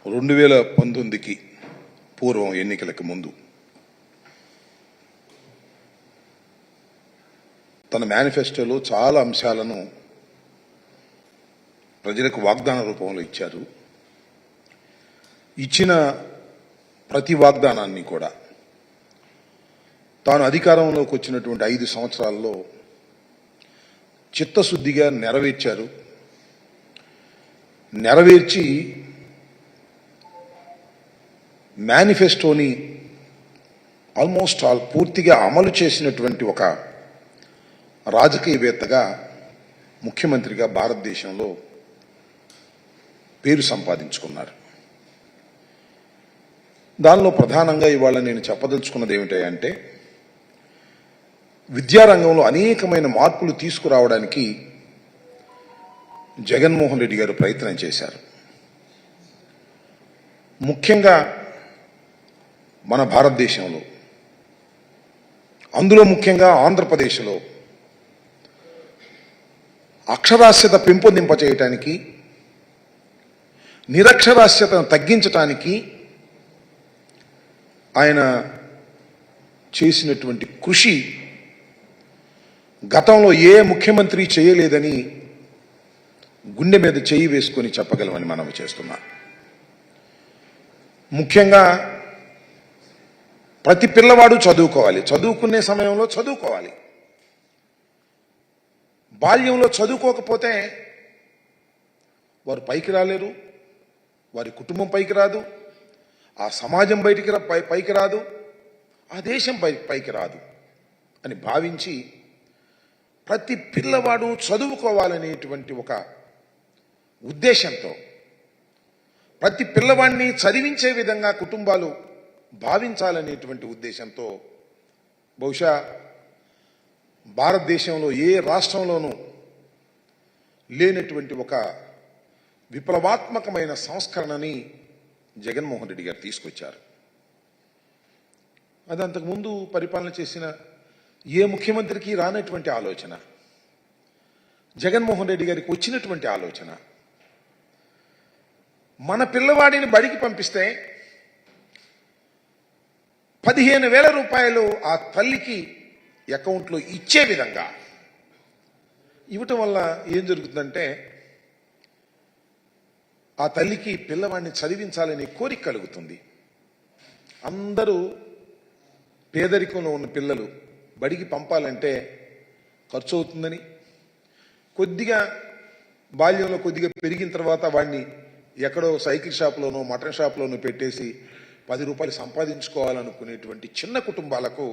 2019కి పూర్వం ఎన్నికలకు ముందు తన మేనిఫెస్టోలో చాలా అంశాలను ప్రజలకు వాగ్దాన రూపంలో ఇచ్చారు. ఇచ్చిన ప్రతి వాగ్దానాన్ని కూడా తాను అధికారంలోకి వచ్చినటువంటి 5 సంవత్సరాల్లో చిత్తశుద్ధిగా నెరవేర్చారు. నెరవేర్చి మేనిఫెస్టోని ఆల్మోస్ట్ పూర్తిగా అమలు చేసినటువంటి ఒక రాజకీయవేత్తగా, ముఖ్యమంత్రిగా భారతదేశంలో పేరు సంపాదించుకున్నారు. దానిలో ప్రధానంగా ఇవాళ నేను చెప్పదలుచుకున్నది ఏమిటంటే, విద్యారంగంలో అనేకమైన మార్పులు తీసుకురావడానికి జగన్మోహన్ రెడ్డి గారు ప్రయత్నం చేశారు. ముఖ్యంగా మన భారతదేశంలో, అందులో ముఖ్యంగా ఆంధ్రప్రదేశ్లో అక్షరాస్యత పెంపొందింపచేయటానికి, నిరక్షరాస్యతను తగ్గించటానికి ఆయన చేసినటువంటి కృషి గతంలో ఏ ముఖ్యమంత్రి చేయలేదని గుండె మీద చేయి వేసుకొని చెప్పగలమని మనం చేస్తున్నాం. ముఖ్యంగా ప్రతి పిల్లవాడు చదువుకోవాలి, చదువుకునే సమయంలో చదువుకోవాలి. బాల్యంలో చదువుకోకపోతే వారు పైకి రాలేరు, వారి కుటుంబం పైకి రాదు, ఆ సమాజం పైకి రాదు, ఆ దేశం పైకి రాదు అని భావించి ప్రతి పిల్లవాడు చదువుకోవాలనేటువంటి ఒక ఉద్దేశంతో, ప్రతి పిల్లవాడిని చదివించే విధంగా కుటుంబాలు భావించాలనేటువంటి ఉద్దేశంతో బహుశా భారతదేశంలో ఏ రాష్ట్రంలోనూ లేనటువంటి ఒక విప్లవాత్మకమైన సంస్కరణని జగన్మోహన్ రెడ్డి గారు తీసుకొచ్చారు. అది అంతకుముందు పరిపాలన చేసిన ఏ ముఖ్యమంత్రికి రానటువంటి ఆలోచన, జగన్మోహన్ రెడ్డి గారికి వచ్చినటువంటి ఆలోచన. మన పిల్లవాడిని బడికి పంపిస్తే 15,000 రూపాయలు ఆ తల్లికి అకౌంట్లో ఇచ్చే విధంగా ఇవ్వటం వల్ల ఏం జరుగుతుందంటే, ఆ తల్లికి పిల్లవాడిని చదివించాలనే కోరిక కలుగుతుంది. అందరూ పేదరికంలో ఉన్న పిల్లలు బడికి పంపాలంటే ఖర్చు అవుతుందని, కొద్దిగా బాల్యంలో కొద్దిగా పెరిగిన తర్వాత వాడిని ఎక్కడో సైకిల్ షాప్లోనో మటన్ షాప్లోనో పెట్టేసి 10 రూపాయలు సంపాదించుకోవాలనుకునేటువంటి చిన్న కుటుంబాలకు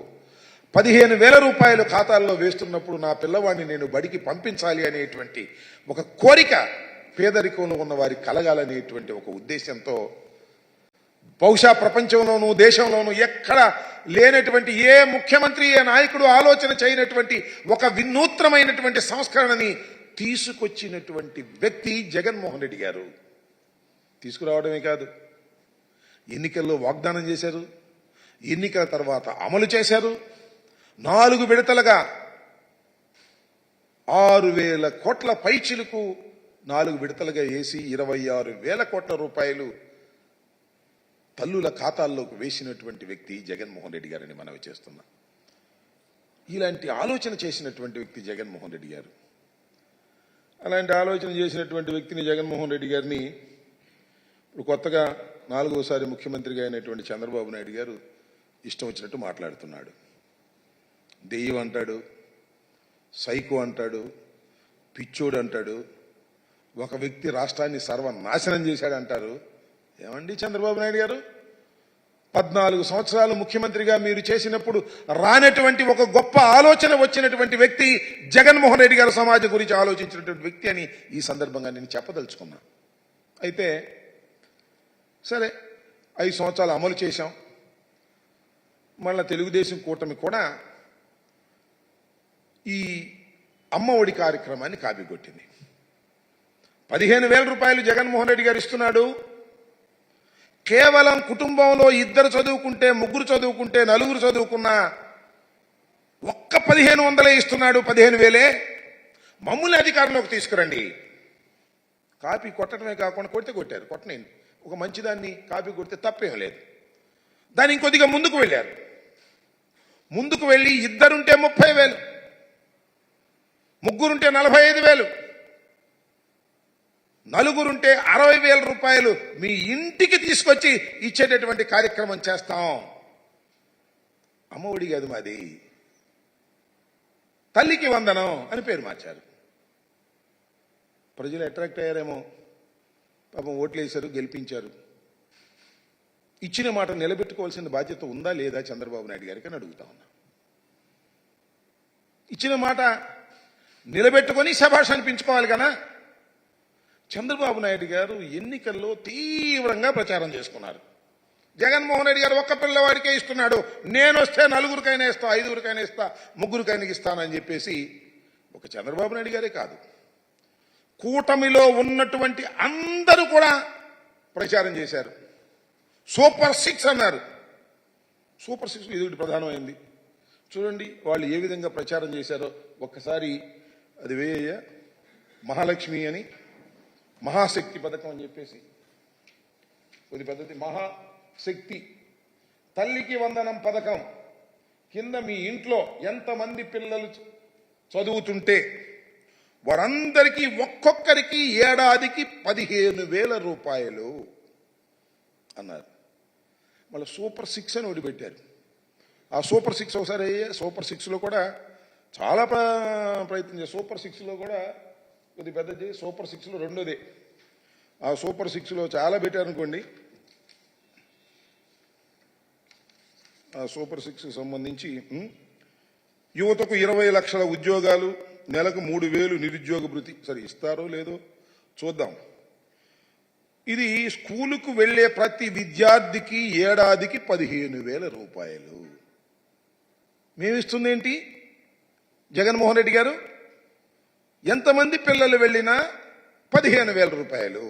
15,000 రూపాయలు ఖాతాల్లో వేస్తున్నప్పుడు నా పిల్లవాడిని నేను బడికి పంపించాలి అనేటువంటి ఒక కోరిక పేదరికంలో ఉన్న వారికి కలగాలనేటువంటి ఒక ఉద్దేశంతో, బహుశా ప్రపంచంలోనూ దేశంలోనూ ఎక్కడ లేనటువంటి ఏ ముఖ్యమంత్రి, ఏ నాయకుడు ఆలోచన చేయనటువంటి ఒక వినూత్నమైనటువంటి సంస్కరణని తీసుకొచ్చినటువంటి వ్యక్తి జగన్మోహన్ రెడ్డి గారు. తీసుకురావడమే కాదు, ఎన్నికల్లో వాగ్దానం చేశారు, ఎన్నికల తర్వాత అమలు చేశారు. 4 విడతలుగా 6,000 కోట్ల పైచిలకు 4 విడతలుగా వేసి 26,000 కోట్ల రూపాయలు తల్లుల ఖాతాల్లోకి వేసినటువంటి వ్యక్తి జగన్మోహన్ రెడ్డి గారని మనవి చేస్తున్నాం. ఇలాంటి ఆలోచన చేసినటువంటి వ్యక్తి జగన్మోహన్ రెడ్డి గారు. అలాంటి ఆలోచన చేసినటువంటి వ్యక్తిని జగన్మోహన్ రెడ్డి గారిని ఇప్పుడు కొత్తగా 4వసారి ముఖ్యమంత్రిగా అయినటువంటి చంద్రబాబు నాయుడు గారు ఇష్టం వచ్చినట్టు మాట్లాడుతున్నాడు. దెయ్యం అంటాడు, సైకో అంటాడు, పిచ్చోడు అంటాడు, ఒక వ్యక్తి రాష్ట్రాన్ని సర్వనాశనం చేశాడంటారు. ఏమండి చంద్రబాబు నాయుడు గారు, 14 సంవత్సరాలు ముఖ్యమంత్రిగా మీరు చేసినప్పుడు రానటువంటి ఒక గొప్ప ఆలోచన వచ్చినటువంటి వ్యక్తి జగన్మోహన్ రెడ్డి గారు, సమాజం గురించి ఆలోచించినటువంటి వ్యక్తి అని ఈ సందర్భంగా నేను చెప్పదలుచుకున్నా. అయితే సరే, 5 సంవత్సరాలు అమలు చేశాం. మళ్ళా తెలుగుదేశం కూటమి కూడా ఈ అమ్మ ఒడి కార్యక్రమాన్ని కాపీకొట్టింది. 15,000 రూపాయలు జగన్మోహన్ రెడ్డి గారు ఇస్తున్నాడు. కేవలం కుటుంబంలో 2 చదువుకుంటే, 3 చదువుకుంటే, 4 చదువుకున్నా ఒక్క 1,500 ఇస్తున్నాడు. 15,000 మమ్మల్ని అధికారంలోకి తీసుకురండి. కాపీ కొట్టడమే కాకుండా కొట్టారు, కొట్టనండి, ఒక మంచిదాన్ని కాపీ కొడితే తప్పేం లేదు. దాన్ని ఇంకొద్దిగా ముందుకు వెళ్ళారు. ముందుకు వెళ్ళి ఇద్దరుంటే 30,000, ముగ్గురుంటే 45,000, నలుగురుంటే 60,000 రూపాయలు మీ ఇంటికి తీసుకొచ్చి ఇచ్చేటటువంటి కార్యక్రమం చేస్తాం. అమ్మఒడి కాదు మాది, తల్లికి వందనం అని పేరు మార్చారు. ప్రజలు అట్రాక్ట్ అయ్యారేమో, పాపం ఓట్లు వేశారు, గెలిపించారు. ఇచ్చిన మాట నిలబెట్టుకోవాల్సిన బాధ్యత ఉందా లేదా చంద్రబాబు నాయుడు గారికి అని అడుగుతా ఉన్నా. ఇచ్చిన మాట నిలబెట్టుకొని శభాష్ అనిపించుకోవాలి కదా. చంద్రబాబు నాయుడు గారు ఎన్నికల్లో తీవ్రంగా ప్రచారం చేసుకున్నారు. జగన్మోహన్ రెడ్డి గారు ఒక్క పిల్లవాడికే ఇస్తున్నాడు, నేను వస్తే 4గురికైనా ఇస్తా, 5గురికైనా ఇస్తా, 3గురికైనా ఇస్తానని చెప్పేసి ఒక చంద్రబాబు నాయుడు గారే కాదు, కూటమిలో ఉన్నటువంటి అందరూ కూడా ప్రచారం చేశారు. సూపర్ 6 అన్నారు. సూపర్ 6 ఇది ప్రధానమైంది. చూడండి వాళ్ళు ఏ విధంగా ప్రచారం చేశారో ఒక్కసారి. అది వేయ మహాలక్ష్మి అని, మహాశక్తి పథకం అని చెప్పేసి కొద్ది పద్ధతి, మహాశక్తి తల్లికి వందనం పథకం కింద మీ ఇంట్లో ఎంతమంది పిల్లలు చదువుతుంటే వారందరికీ ఒక్కొక్కరికి ఏడాదికి 15,000 రూపాయలు అన్నారు. మళ్ళీ సూపర్ 6 అని ఒకటి పెట్టారు. ఆ సూపర్ 6 ఒకసారి సూపర్ 6లో కూడా చాలా ప్రయత్నం చేశారు. సూపర్ 6లో కూడా కొద్ది పెద్దది, సూపర్ 6లో రెండోదే. ఆ సూపర్ 6లో చాలా పెట్టారనుకోండి. ఆ సూపర్ 6 సంబంధించి యువతకు 20 లక్షల ఉద్యోగాలు, నెలకు 3,000 నిరుద్యోగ భృతి. సరే ఇస్తారో లేదో చూద్దాం. ఇది స్కూలుకు వెళ్లే ప్రతి విద్యార్థికి ఏడాదికి 15,000 రూపాయలు. మేమిస్తుంది ఏంటి జగన్మోహన్ రెడ్డి గారు? ఎంతమంది పిల్లలు వెళ్ళినా 15,000 రూపాయలు.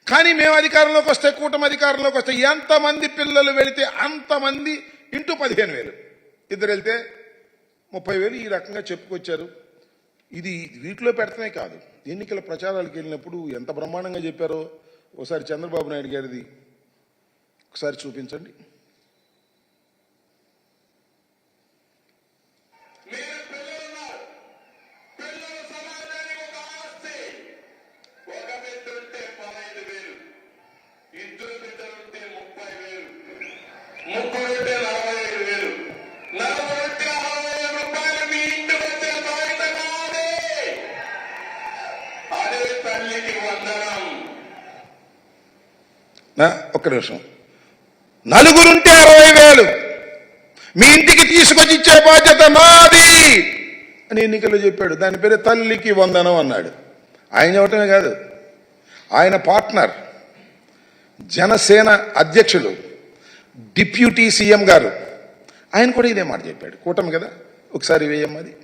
కానీ మేము అధికారంలోకి వస్తే, కూటమి అధికారంలోకి వస్తే ఎంతమంది పిల్లలు వెళితే అంతమంది ఇంటూ 15,000. ఇద్దరు వెళ్తే 30,000 ఈ రకంగా చెప్పుకొచ్చారు. ఇది వీటిలో పెడతామే కాదు, ఎన్నికల ప్రచారాలకు వెళ్ళినప్పుడు ఎంత బ్రహ్మాండంగా చెప్పారో ఒకసారి చంద్రబాబు నాయుడు గారిది ఒకసారి చూపించండి. ఒక్క నిమిషం. నలుగురుంటే 60,000 మీ ఇంటికి తీసుకొచ్చి ఇచ్చే బాధ్యత మాది అని ఎన్నికల్లో చెప్పాడు. దాని పేరు తల్లికి వందనం అన్నాడు. ఆయన చెప్పటమే కాదు, ఆయన పార్ట్నర్ జనసేన అధ్యక్షులు డిప్యూటీ సీఎం గారు ఆయన కూడా ఇదే మాట చెప్పాడు. కూటమి కదా, ఒకసారి వేయమ్మది.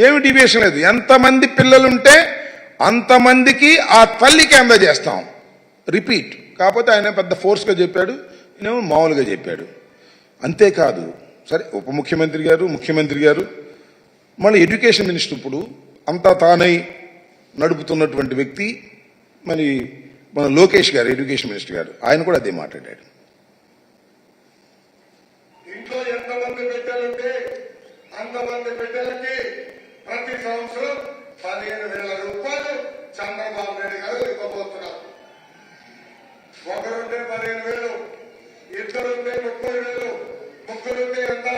ఏమి డివియేషన్ లేదు. ఎంతమంది పిల్లలుంటే అంతమందికి ఆ తల్లికి అందజేస్తాం. రిపీట్. కాకపోతే ఆయన పెద్ద ఫోర్స్గా చెప్పాడు, ఈయనేమో మామూలుగా చెప్పాడు. అంతేకాదు, సరే ఉప ముఖ్యమంత్రి గారు, ముఖ్యమంత్రి గారు, మళ్ళీ ఎడ్యుకేషన్ మినిస్టర్ ఇప్పుడు అంతా తానై నడుపుతున్నటువంటి వ్యక్తి మరి మన లోకేష్ గారు, ఎడ్యుకేషన్ మినిస్టర్ గారు, ఆయన కూడా అదే మాట్లాడాడు. ఇంట్లో ఎంతమంది బిడ్డలుంటే అంతమంది బిడ్డలకి ప్రతి సంవత్సరం 15,000 రూపాయలు చంద్రబాబు నాయుడు గారు ఇవ్వబోతున్నారు. ఒకరుంటే 15,000, ఇద్దరుంటే 30,000, ముగ్గురుంటే ఎంత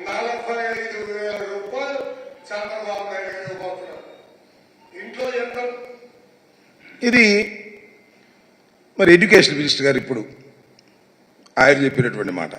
45,000 రూపాయలు చంద్రబాబు నాయుడు గారు ఇవ్వబోతున్నారు. ఇంట్లో ఎంత? ఇది మరి ఎడ్యుకేషన్ మినిస్టర్ గారు ఇప్పుడు ఆయన చెప్పినటువంటి మాట.